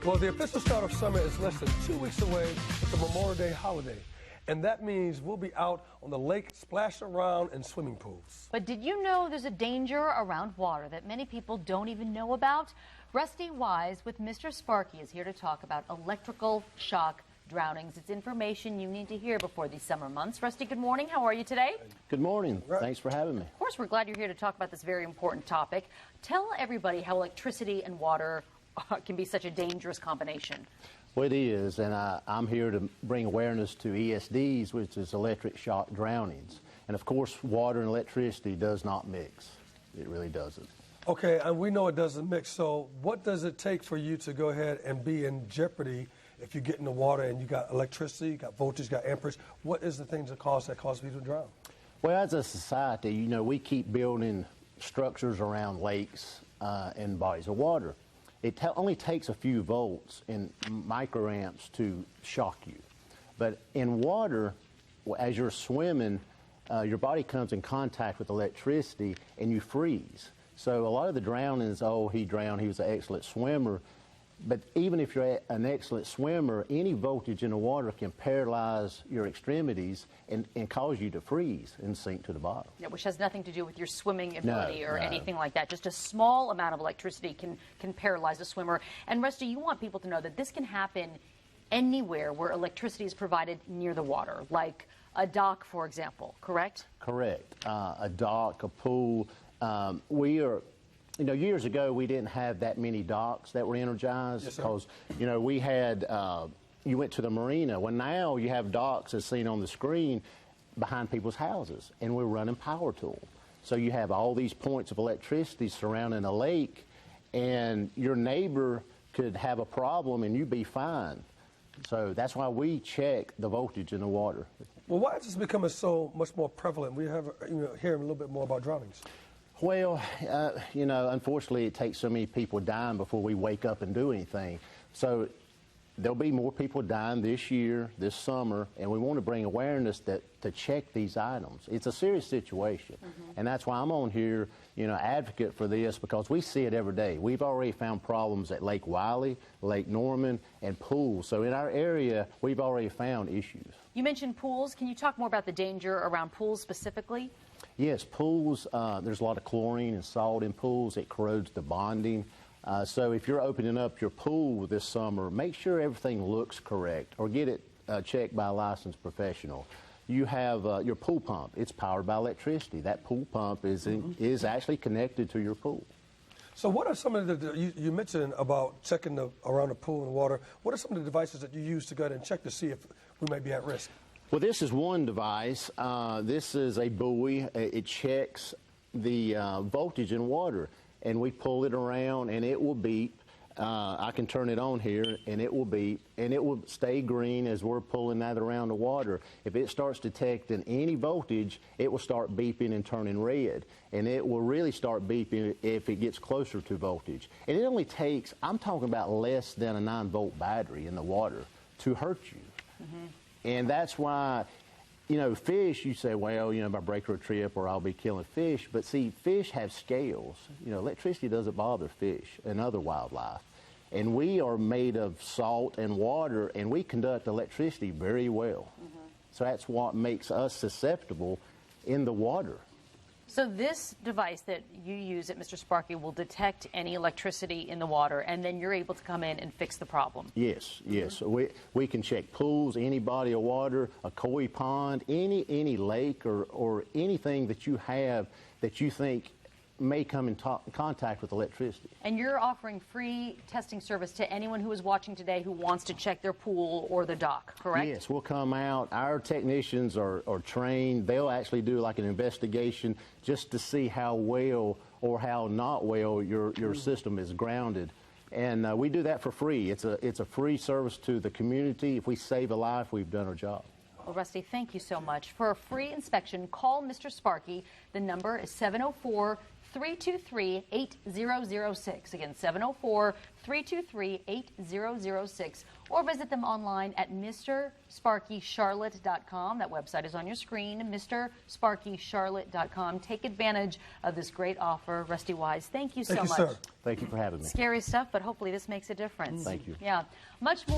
Well, the official start of summer is less than 2 weeks away with the Memorial Day holiday. And that means we'll be out on the lake splashing around in swimming pools. But did you know there's a danger around water that many people don't even know about? Rusty Wise with Mr. Sparky is here to talk about electrical shock drownings. It's information you need to hear before these summer months. Rusty, good morning. How are you today? Good morning. Thanks for having me. Of course, we're glad you're here to talk about this very important topic. Tell everybody how electricity and water can be such a dangerous combination. Well, it is, and I'm here to bring awareness to ESDs, which is electric shock drownings. And of course, water and electricity does not mix. It really doesn't. Okay, and we know it doesn't mix, so what does it take for you to go ahead and be in jeopardy if you get in the water and you got electricity, you got voltage, you got amperage? What is the things that cause people to drown? Well, as a society, you know, we keep building structures around lakes and bodies of water. It only takes a few volts and microamps to shock you. But in water, as you're swimming, your body comes in contact with electricity and you freeze. So a lot of the drownings, oh, he drowned, he was an excellent swimmer. But even if you're an excellent swimmer, any voltage in the water can paralyze your extremities and cause you to freeze and sink to the bottom. Yeah, which has nothing to do with your swimming ability or anything like that. Just a small amount of electricity can paralyze a swimmer. And Rusty, you want people to know that this can happen anywhere where electricity is provided near the water, like a dock, for example, correct? Correct. A dock, a pool. You know, years ago, we didn't have that many docks that were energized because, you know, we had, you went to the marina. Well, now you have docks as seen on the screen behind people's houses, and we're running power to them. So you have all these points of electricity surrounding a lake, and your neighbor could have a problem and you'd be fine. So that's why we check the voltage in the water. Well, why is this becoming so much more prevalent? We have, hearing a little bit more about drownings. Well, you know, unfortunately, it takes so many people dying before we wake up and do anything. So there'll be more people dying this year, this summer, and we want to bring awareness to check these items. It's a serious situation, and that's why I'm on here, you know, advocate for this, because we see it every day. We've already found problems at Lake Wiley, Lake Norman, and pools. So in our area, we've already found issues. You mentioned pools. Can you talk more about the danger around pools specifically? Yes, pools, there's a lot of chlorine and salt in pools. It corrodes the bonding. So if you're opening up your pool this summer, make sure everything looks correct or get it checked by a licensed professional. You have your pool pump. It's powered by electricity. That pool pump is actually connected to your pool. So what are some of you mentioned about checking around the pool and water. What are some of the devices that you use to go ahead and check to see if we may be at risk? Well, this is one device. This is a buoy. It checks the voltage in water, and we pull it around, and it will beep. I can turn it on here, and it will beep, and it will stay green as we're pulling that around the water. If it starts detecting any voltage, it will start beeping and turning red, and it will really start beeping if it gets closer to voltage. And it only takes, I'm talking about less than a 9-volt battery in the water to hurt you. And that's why, you know, fish, you say, well, you know, if I break or trip or I'll be killing fish. But see, fish have scales. You know, electricity doesn't bother fish and other wildlife. And we are made of salt and water, and we conduct electricity very well. So that's what makes us susceptible in the water. So this device that you use at Mr. Sparky will detect any electricity in the water, and then you're able to come in and fix the problem. Yes, yes. We can check pools, any body of water, a koi pond, any lake or anything that you have that you think may come in contact with electricity. And you're offering free testing service to anyone who is watching today who wants to check their pool or the dock, correct? Yes, we'll come out. Our technicians are trained. They'll actually do like an investigation just to see how well or how not well your system is grounded. And we do that for free. It's a free service to the community. If we save a life, we've done our job. Well, Rusty, thank you so much. For a free inspection, call Mr. Sparky. The number is 704 704-323-8006. Again, 704-323-8006. Or visit them online at MrSparkyCharlotte.com. That website is on your screen, MrSparkyCharlotte.com. Take advantage of this great offer. Rusty Wise, thank you so much. Thank you, sir. Thank you for having me. Scary stuff, but hopefully this makes a difference. Thank you. Yeah. Much more.